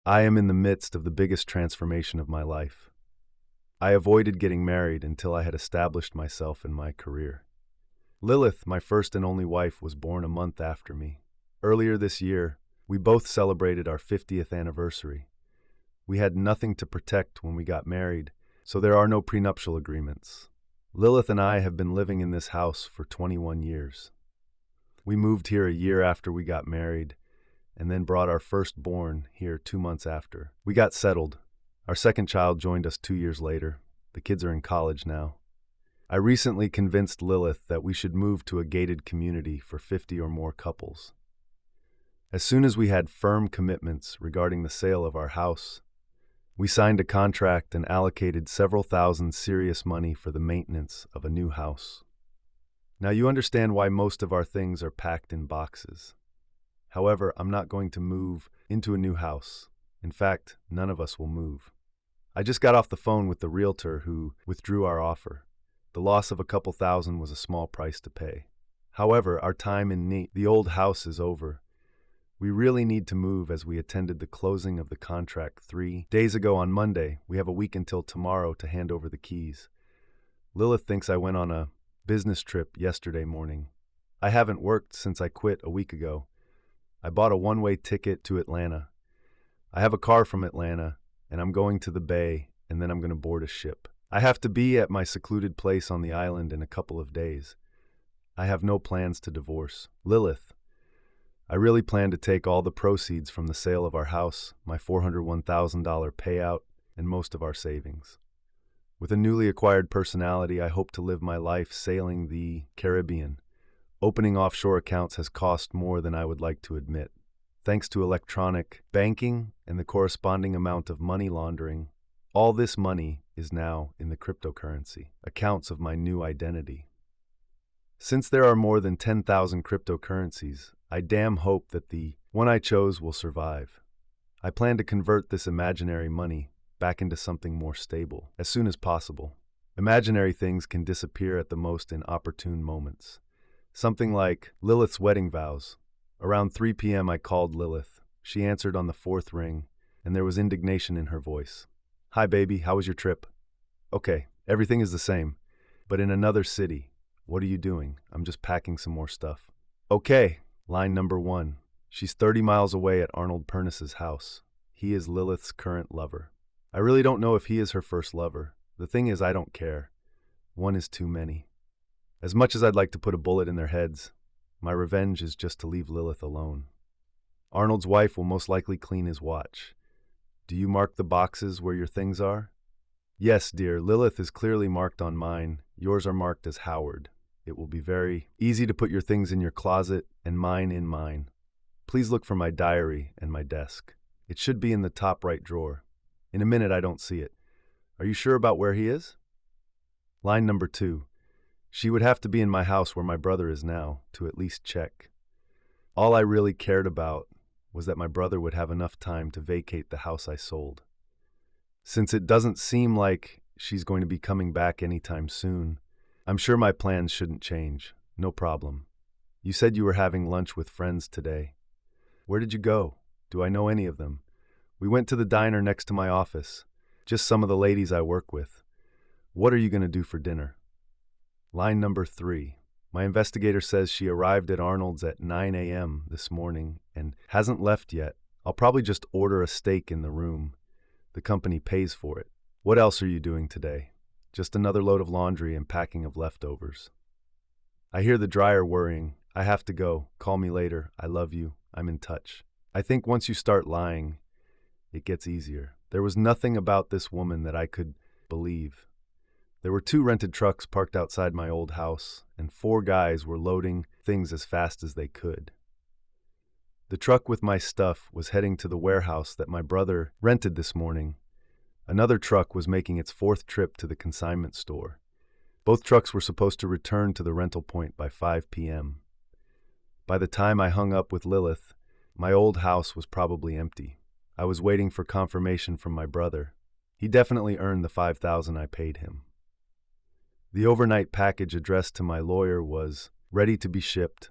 I am in the midst of the biggest transformation of my life. I avoided getting married until I had established myself in my career. Lilith, my first and only wife, was born a month after me. Earlier this year, we both celebrated our 50th anniversary. We had nothing to protect when we got married, so there are no prenuptial agreements. Lilith and I have been living in this house for 21 years. We moved here a year after we got married, and then brought our firstborn here 2 months after. We got settled. Our second child joined us 2 years later. The kids are in college now. I recently convinced Lilith that we should move to a gated community for 50 or more couples. As soon as we had firm commitments regarding the sale of our house, we signed a contract and allocated several thousand serious money for the maintenance of a new house. Now you understand why most of our things are packed in boxes. However, I'm not going to move into a new house. In fact, none of us will move. I just got off the phone with the realtor who withdrew our offer. The loss of a couple thousand was a small price to pay. However, our time in the old house is over. We really need to move as we attended the closing of the contract 3 days ago on Monday. We have a week until tomorrow to hand over the keys. Lilith thinks I went on a business trip yesterday morning. I haven't worked since I quit a week ago. I bought a one-way ticket to Atlanta. I have a car from Atlanta, and I'm going to the Bay, and then I'm going to board a ship. I have to be at my secluded place on the island in a couple of days. I have no plans to divorce. Lilith, I really plan to take all the proceeds from the sale of our house, my $401,000 payout, and most of our savings. With a newly acquired personality, I hope to live my life sailing the Caribbean. Opening offshore accounts has cost more than I would like to admit. Thanks to electronic banking and the corresponding amount of money laundering, all this money is now in the cryptocurrency, accounts of my new identity. Since there are more than 10,000 cryptocurrencies, I damn hope that the one I chose will survive. I plan to convert this imaginary money back into something more stable as soon as possible. Imaginary things can disappear at the most inopportune moments. Something like Lilith's wedding vows. Around 3 p.m. I called Lilith. She answered on the 4th ring, and there was indignation in her voice. "Hi, baby, how was your trip?" "Okay, everything is the same, but in another city." "What are you doing?" "I'm just packing some more stuff." "Okay." Line number 1. She's 30 miles away at Arnold Perniss's house. He is Lilith's current lover. I really don't know if he is her first lover. The thing is, I don't care. One is too many. As much as I'd like to put a bullet in their heads, my revenge is just to leave Lilith alone. Arnold's wife will most likely clean his watch. "Do you mark the boxes where your things are?" "Yes, dear. Lilith is clearly marked on mine. Yours are marked as Howard. It will be very easy to put your things in your closet and mine in mine. Please look for my diary and my desk. It should be in the top right drawer. In a minute, I don't see it. Are you sure about where he is?" Line number 2. She would have to be in my house where my brother is now, to at least check. All I really cared about was that my brother would have enough time to vacate the house I sold. Since it doesn't seem like she's going to be coming back anytime soon, I'm sure my plans shouldn't change. No problem. You said you were having lunch with friends today. Where did you go? Do I know any of them? We went to the diner next to my office. Just some of the ladies I work with. What are you going to do for dinner? Line number 3. My investigator says she arrived at Arnold's at 9 a.m. this morning and hasn't left yet. I'll probably just order a steak in the room. The company pays for it. What else are you doing today? Just another load of laundry and packing of leftovers. I hear the dryer whirring. I have to go. Call me later. I love you. I'm in touch. I think once you start lying, it gets easier. There was nothing about this woman that I could believe. There were 2 rented trucks parked outside my old house, and 4 guys were loading things as fast as they could. The truck with my stuff was heading to the warehouse that my brother rented this morning. Another truck was making its 4th trip to the consignment store. Both trucks were supposed to return to the rental point by 5 p.m. By the time I hung up with Lilith, my old house was probably empty. I was waiting for confirmation from my brother. He definitely earned the $5,000 I paid him. The overnight package addressed to my lawyer was ready to be shipped.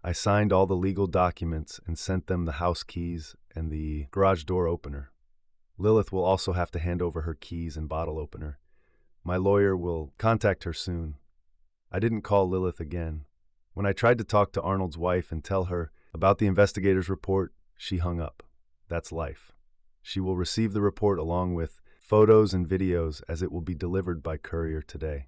I signed all the legal documents and sent them the house keys and the garage door opener. Lilith will also have to hand over her keys and bottle opener. My lawyer will contact her soon. I didn't call Lilith again. When I tried to talk to Arnold's wife and tell her about the investigator's report, she hung up. That's life. She will receive the report along with photos and videos as it will be delivered by courier today.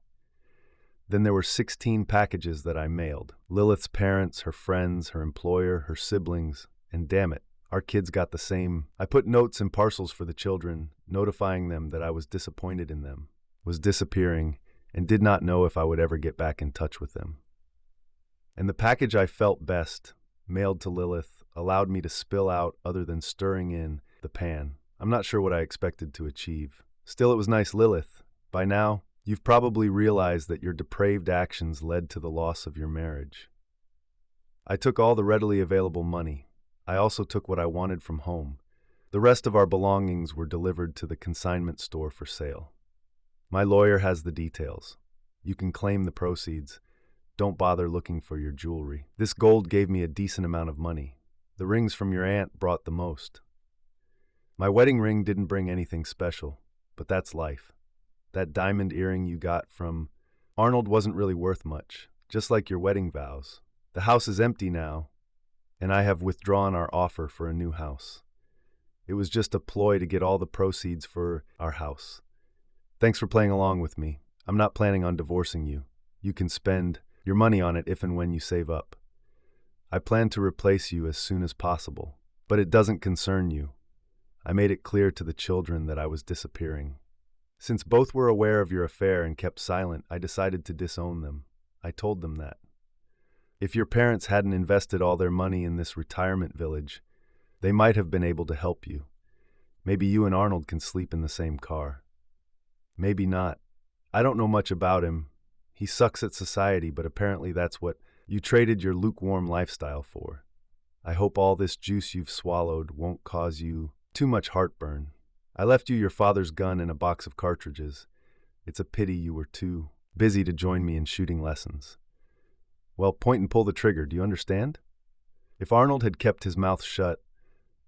Then there were 16 packages that I mailed. Lilith's parents, her friends, her employer, her siblings, and damn it, our kids got the same. I put notes in parcels for the children, notifying them that I was disappointed in them, was disappearing, and did not know if I would ever get back in touch with them. And the package I felt best, mailed to Lilith, allowed me to spill out other than stirring in the pan. I'm not sure what I expected to achieve. Still, it was nice, Lilith. By now, you've probably realized that your depraved actions led to the loss of your marriage. I took all the readily available money. I also took what I wanted from home. The rest of our belongings were delivered to the consignment store for sale. My lawyer has the details. You can claim the proceeds. Don't bother looking for your jewelry. This gold gave me a decent amount of money. The rings from your aunt brought the most. My wedding ring didn't bring anything special, but that's life. That diamond earring you got from Arnold wasn't really worth much, just like your wedding vows. The house is empty now, and I have withdrawn our offer for a new house. It was just a ploy to get all the proceeds for our house. Thanks for playing along with me. I'm not planning on divorcing you. You can spend your money on it if and when you save up. I plan to replace you as soon as possible, but it doesn't concern you. I made it clear to the children that I was disappearing. Since both were aware of your affair and kept silent, I decided to disown them. I told them that. If your parents hadn't invested all their money in this retirement village, they might have been able to help you. Maybe you and Arnold can sleep in the same car. Maybe not. I don't know much about him. He sucks at society, but apparently that's what you traded your lukewarm lifestyle for. I hope all this juice you've swallowed won't cause you too much heartburn. I left you your father's gun and a box of cartridges. It's a pity you were too busy to join me in shooting lessons. Well, point and pull the trigger, do you understand? If Arnold had kept his mouth shut,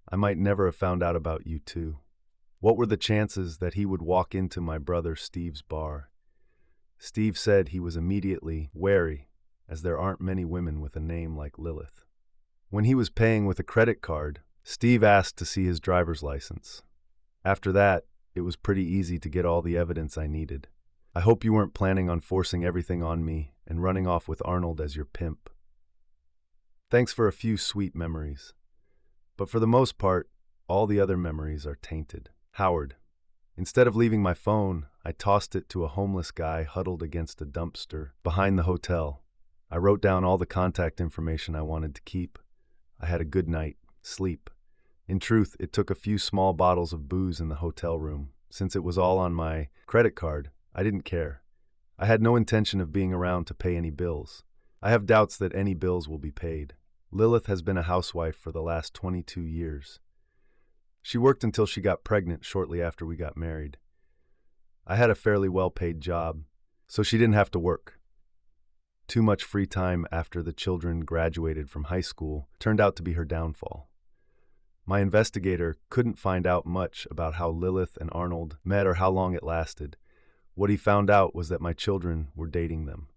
I might never have found out about you too. What were the chances that he would walk into my brother Steve's bar? Steve said he was immediately wary, as there aren't many women with a name like Lilith. When he was paying with a credit card, Steve asked to see his driver's license. After that, it was pretty easy to get all the evidence I needed. I hope you weren't planning on forcing everything on me and running off with Arnold as your pimp. Thanks for a few sweet memories. But for the most part, all the other memories are tainted. Howard. Instead of leaving my phone, I tossed it to a homeless guy huddled against a dumpster behind the hotel. I wrote down all the contact information I wanted to keep. I had a good night, sleep. In truth, it took a few small bottles of booze in the hotel room. Since it was all on my credit card, I didn't care. I had no intention of being around to pay any bills. I have doubts that any bills will be paid. Lilith has been a housewife for the last 22 years. She worked until she got pregnant shortly after we got married. I had a fairly well-paid job, so she didn't have to work. Too much free time after the children graduated from high school turned out to be her downfall. My investigator couldn't find out much about how Lilith and Arnold met or how long it lasted. What he found out was that my children were dating them.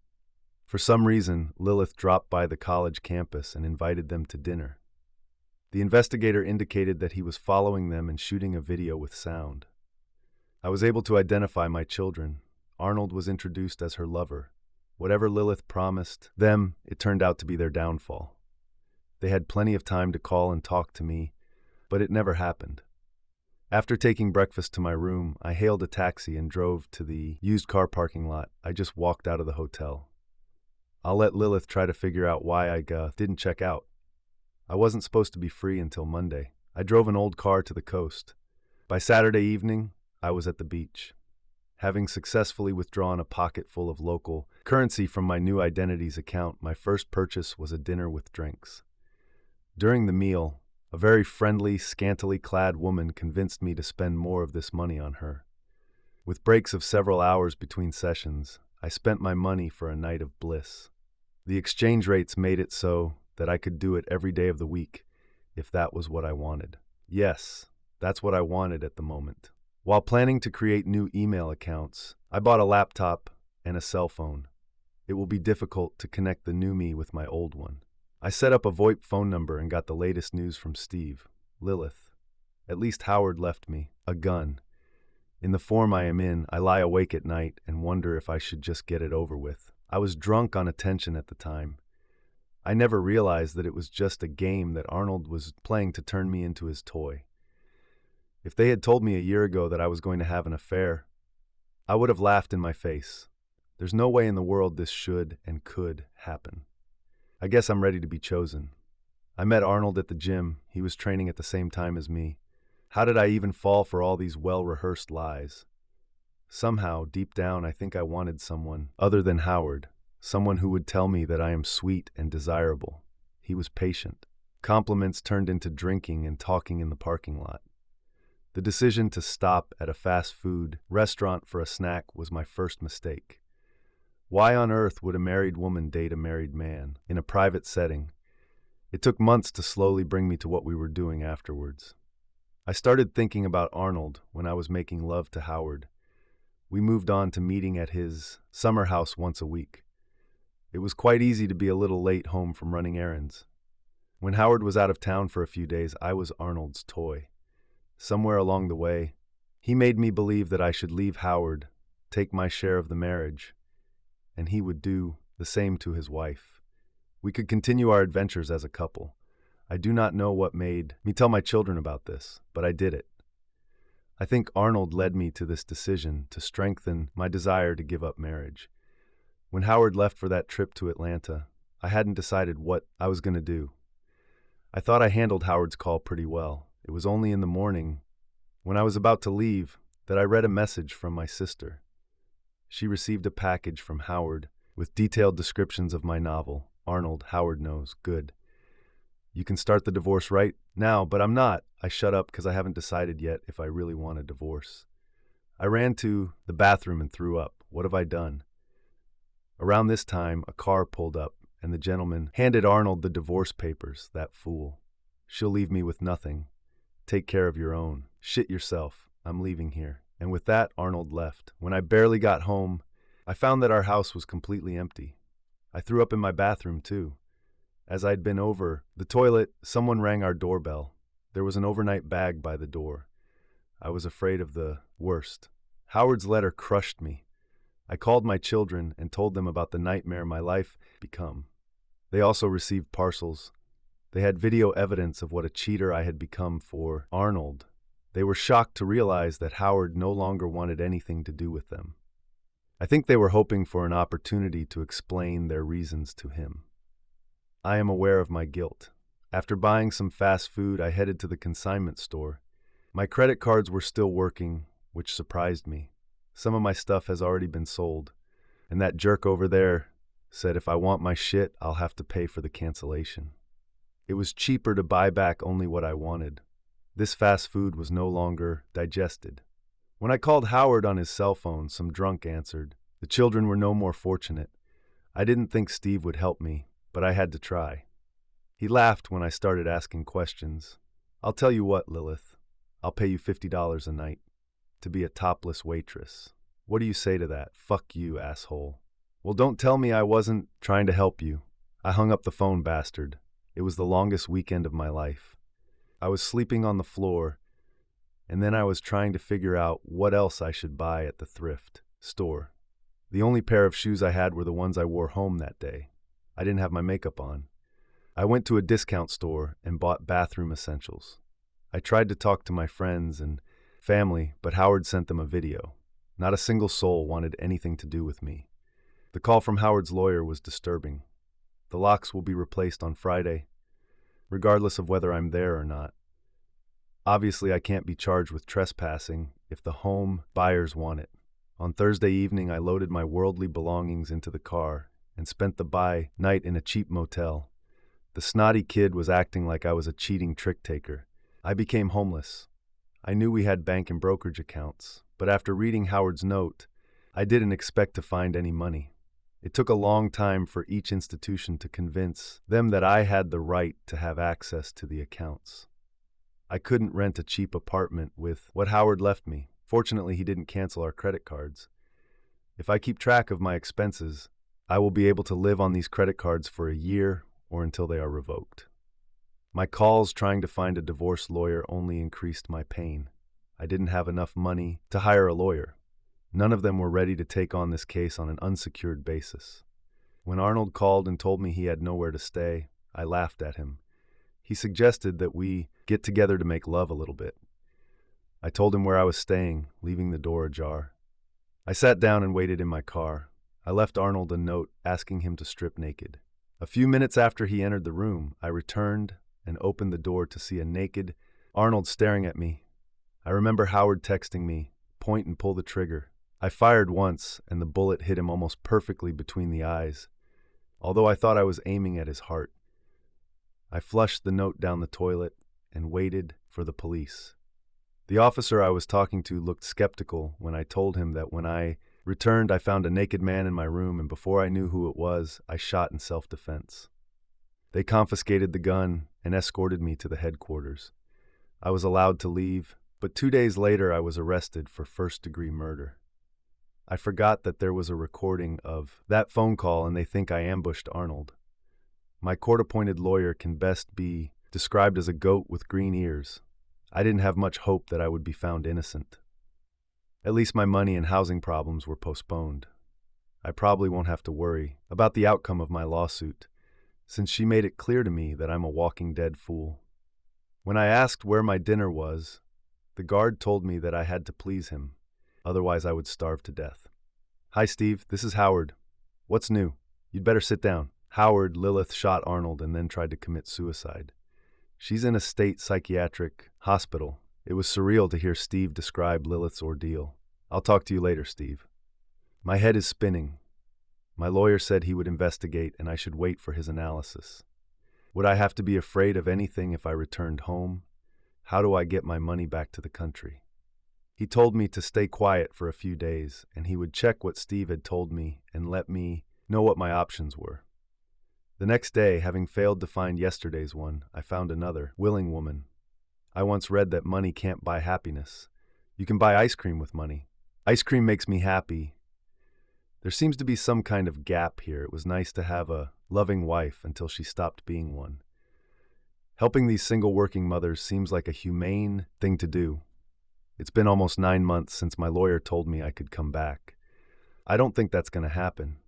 For some reason, Lilith dropped by the college campus and invited them to dinner. The investigator indicated that he was following them and shooting a video with sound. I was able to identify my children. Arnold was introduced as her lover. Whatever Lilith promised them, it turned out to be their downfall. They had plenty of time to call and talk to me, but it never happened. After taking breakfast to my room, I hailed a taxi and drove to the used car parking lot. I just walked out of the hotel. I'll let Lilith try to figure out why I didn't check out. I wasn't supposed to be free until Monday. I drove an old car to the coast. By Saturday evening, I was at the beach. Having successfully withdrawn a pocket full of local currency from my new identity's account, my first purchase was a dinner with drinks. During the meal, a very friendly, scantily clad woman convinced me to spend more of this money on her. With breaks of several hours between sessions, I spent my money for a night of bliss. The exchange rates made it so that I could do it every day of the week, if that was what I wanted. Yes, That's what I wanted at the moment. While planning to create new email accounts, I bought a laptop and a cell phone. It will be difficult to connect the new me with my old one. I set up a VoIP phone number and got the latest news from Steve. Lilith. At least Howard left me a gun. In the form I am in, I lie awake at night and wonder if I should just get it over with. I was drunk on attention at the time. I never realized that it was just a game that Arnold was playing to turn me into his toy. If they had told me a year ago that I was going to have an affair, I would have laughed in my face. There's no way in the world this should and could happen. I guess I'm ready to be chosen. I met Arnold at the gym. He was training at the same time as me. How did I even fall for all these well-rehearsed lies? Somehow, deep down, I think I wanted someone other than Howard. Someone who would tell me that I am sweet and desirable. He was patient. Compliments turned into drinking and talking in the parking lot. The decision to stop at a fast food restaurant for a snack was my first mistake. Why on earth would a married woman date a married man in a private setting? It took months to slowly bring me to what we were doing afterwards. I started thinking about Arnold when I was making love to Howard. We moved on to meeting at his summer house once a week. It was quite easy to be a little late home from running errands. When Howard was out of town for a few days, I was Arnold's toy. Somewhere along the way, he made me believe that I should leave Howard, take my share of the marriage, and he would do the same to his wife. We could continue our adventures as a couple. I do not know what made me tell my children about this, but I did it. I think Arnold led me to this decision to strengthen my desire to give up marriage. When Howard left for that trip to Atlanta, I hadn't decided what I was going to do. I thought I handled Howard's call pretty well. It was only in the morning, when I was about to leave, that I read a message from my sister. She received a package from Howard with detailed descriptions of my novel, Arnold, Howard Knows. Good. You can start the divorce right now, but I'm not. I shut up because I haven't decided yet if I really want a divorce. I ran to the bathroom and threw up. What have I done? Around this time, a car pulled up, and the gentleman handed Arnold the divorce papers. That fool. She'll leave me with nothing. Take care of your own. Shit yourself. I'm leaving here. And with that, Arnold left. When I barely got home, I found that our house was completely empty. I threw up in my bathroom, too. As I'd been over the toilet, someone rang our doorbell. There was an overnight bag by the door. I was afraid of the worst. Howard's letter crushed me. I called my children and told them about the nightmare my life become. They also received parcels. They had video evidence of what a cheater I had become for Arnold. They were shocked to realize that Howard no longer wanted anything to do with them. I think they were hoping for an opportunity to explain their reasons to him. I am aware of my guilt. After buying some fast food, I headed to the consignment store. My credit cards were still working, which surprised me. Some of my stuff has already been sold, and that jerk over there said if I want my shit, I'll have to pay for the cancellation. It was cheaper to buy back only what I wanted. This fast food was no longer digested. When I called Howard on his cell phone, some drunk answered. The children were no more fortunate. I didn't think Steve would help me, but I had to try. He laughed when I started asking questions. I'll tell you what, Lilith. I'll pay you $50 a night to be a topless waitress. What do you say to that? Fuck you, asshole. Well, don't tell me I wasn't trying to help you. I hung up the phone, bastard. It was the longest weekend of my life. I was sleeping on the floor, and then I was trying to figure out what else I should buy at the thrift store. The only pair of shoes I had were the ones I wore home that day. I didn't have my makeup on. I went to a discount store and bought bathroom essentials. I tried to talk to my friends and family, but Howard sent them a video. Not a single soul wanted anything to do with me. The call from Howard's lawyer was disturbing. The locks will be replaced on Friday, regardless of whether I'm there or not. Obviously, I can't be charged with trespassing if the home buyers want it. On Thursday evening, I loaded my worldly belongings into the car and spent the night in a cheap motel. The snotty kid was acting like I was a cheating trick-taker. I became homeless. I knew we had bank and brokerage accounts, but after reading Howard's note, I didn't expect to find any money. It took a long time for each institution to convince them that I had the right to have access to the accounts. I couldn't rent a cheap apartment with what Howard left me. Fortunately, he didn't cancel our credit cards. If I keep track of my expenses, I will be able to live on these credit cards for a year or until they are revoked. My calls trying to find a divorce lawyer only increased my pain. I didn't have enough money to hire a lawyer. None of them were ready to take on this case on an unsecured basis. When Arnold called and told me he had nowhere to stay, I laughed at him. He suggested that we get together to make love a little bit. I told him where I was staying, leaving the door ajar. I sat down and waited in my car. I left Arnold a note asking him to strip naked. A few minutes after he entered the room, I returned and opened the door to see a naked Arnold staring at me. I remember Howard texting me, "Point and pull the trigger." I fired once, and the bullet hit him almost perfectly between the eyes, although I thought I was aiming at his heart. I flushed the note down the toilet and waited for the police. The officer I was talking to looked skeptical when I told him that when I returned, I found a naked man in my room, and before I knew who it was, I shot in self-defense. They confiscated the gun and escorted me to the headquarters. I was allowed to leave, but 2 days later I was arrested for first-degree murder. I forgot that there was a recording of that phone call, and they think I ambushed Arnold. My court-appointed lawyer can best be described as a goat with green ears. I didn't have much hope that I would be found innocent. At least my money and housing problems were postponed. I probably won't have to worry about the outcome of my lawsuit, since she made it clear to me that I'm a walking dead fool. When I asked where my dinner was, the guard told me that I had to please him, otherwise I would starve to death. "Hi, Steve, this is Howard. What's new? You'd better sit down." Howard, Lilith shot Arnold and then tried to commit suicide. She's in a state psychiatric hospital. It was surreal to hear Steve describe Lilith's ordeal. "I'll talk to you later, Steve." My head is spinning. My lawyer said he would investigate and I should wait for his analysis. Would I have to be afraid of anything if I returned home? How do I get my money back to the country? He told me to stay quiet for a few days, and he would check what Steve had told me and let me know what my options were. The next day, having failed to find yesterday's one, I found another, willing woman. I once read that money can't buy happiness. You can buy ice cream with money. Ice cream makes me happy. There seems to be some kind of gap here. It was nice to have a loving wife until she stopped being one. Helping these single working mothers seems like a humane thing to do. It's been almost 9 months since my lawyer told me I could come back. I don't think that's going to happen.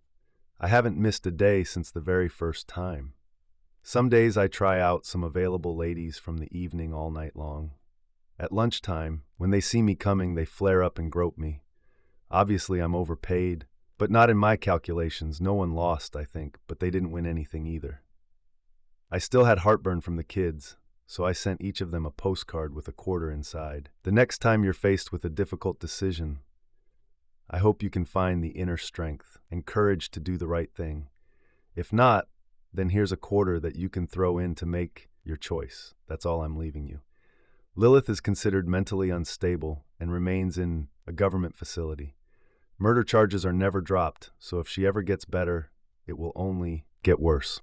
I haven't missed a day since the very first time. Some days I try out some available ladies from the evening all night long. At lunchtime, when they see me coming, they flare up and grope me. Obviously, I'm overpaid, but not in my calculations. No one lost, I think, but they didn't win anything either. I still had heartburn from the kids, so I sent each of them a postcard with a quarter inside. The next time you're faced with a difficult decision, I hope you can find the inner strength and courage to do the right thing. If not, then here's a quarter that you can throw in to make your choice. That's all I'm leaving you. Lilith is considered mentally unstable and remains in a government facility. Murder charges are never dropped, so if she ever gets better, it will only get worse.